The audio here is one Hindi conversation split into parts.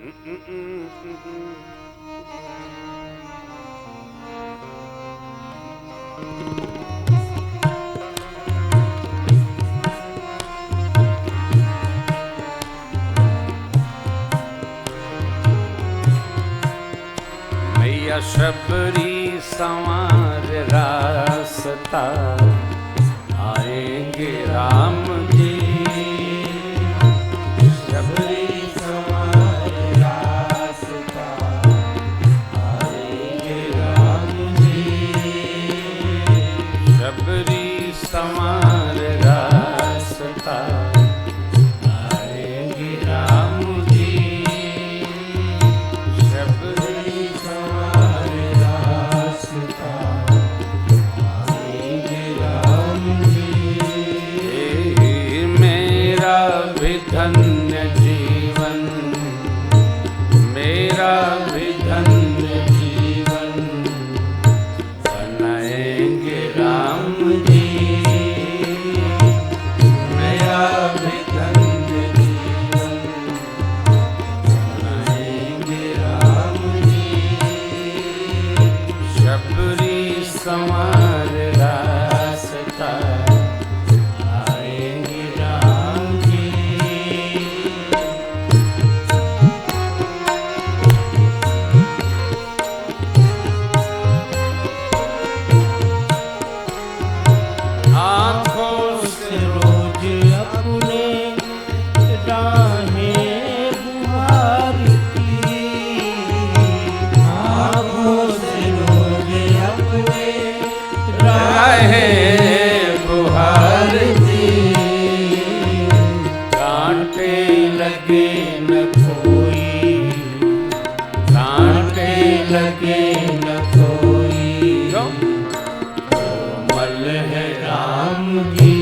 मैया शबरी संवार रास्ता, आएंगे राम जी। शबरी संवार रास्ता, आएंगे राम जी। शबरी संवार रास्ता, आएंगे राम जी। शबरी संवार रास्ता, आएंगे राम जी। मेरा भी धन्य जीवन, मेरा भी धन्य जीवन, बनाएंगे राम जी। मेरा भी धन्य जीवन, बनाएंगे राम जी। शबरी संवार रास्ता, आएंगे राम जी। आँखों से रोज अपने राहें गुहारती, आँखों से रोज अपने राहें गुहारती। कांटे लगे न कोई, कांटे लगे न कोई, कोमल है राम जी।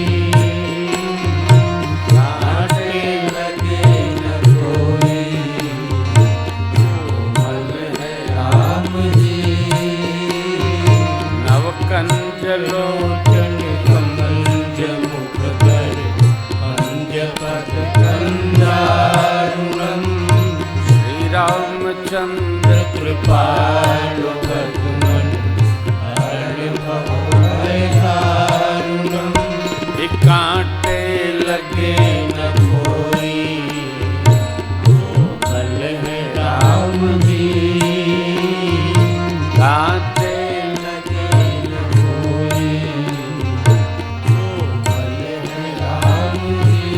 कांटे लगे न कोई, कोमल है राम जी। नवकंज लोचन कमंज मुखकर, पंज पद कंदारुणम। श्री रामचंद्र कृपालु भगवन, दारुणम। कांटे लगे न कोई, कोमल है राम जी। कांटे लगे न कोई, कोमल है राम जी।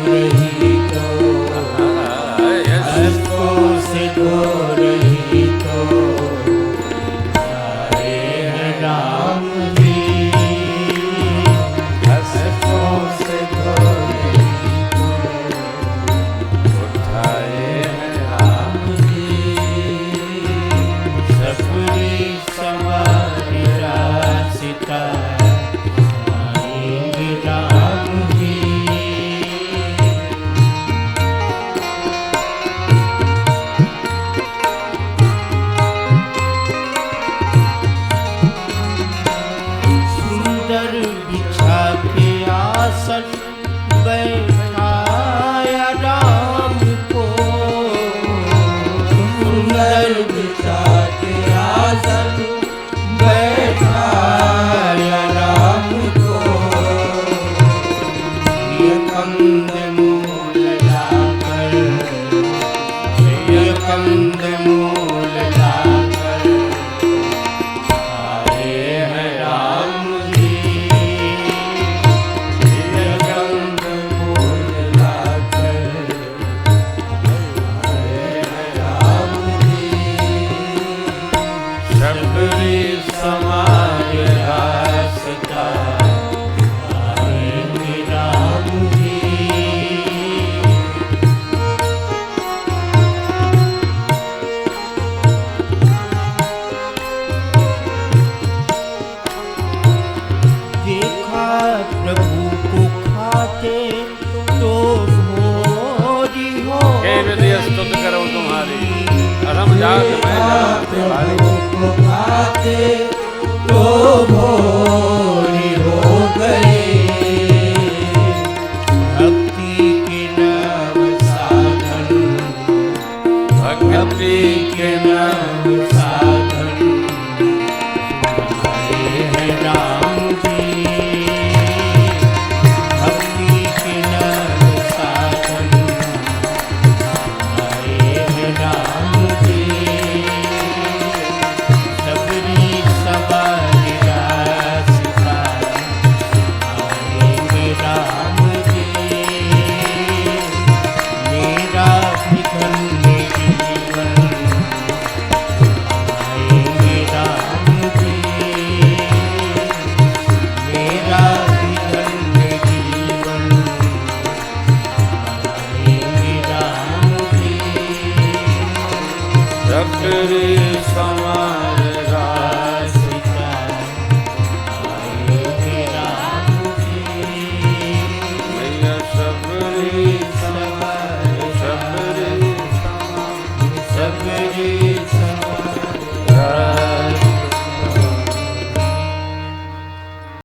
रही तो, अश्कों से धो रही तो, आए हैं राम जी। अश्कों से धो रही तो, उठाए हैं राम जी। सबरी सवारी रास्ता आएंगे राम जी। सुंदर बिछा के आसन बैठाया राम को, सुंदर बिछा के आसन बैठाया राम को। ये कंद मूल लाकर, ये कंद मूल लाकर, आए हैं राम जी। ये कंद मूल लाकर, आए हैं राम जी। सबरी समाज रास्ता आएंगे राम जी। देखा प्रभु को खाते तो भोरी हो स्तुत करो तुम्हारी अरम जात मैं प्रभु को खाते तो भोरी हो गए। भक्ति के नाम साधन, भक्ति के नाम साधन, आए हैं राम जी। भक्ति के नाम साधन, आए हैं राम जी। सबरी सवारी रास्ता आएंगे राम जी। मेरा भी धन्य जीवन आएंगे राम जी। मेरा भी धन्य जीवन आएंगे राम जी। सकरी समाज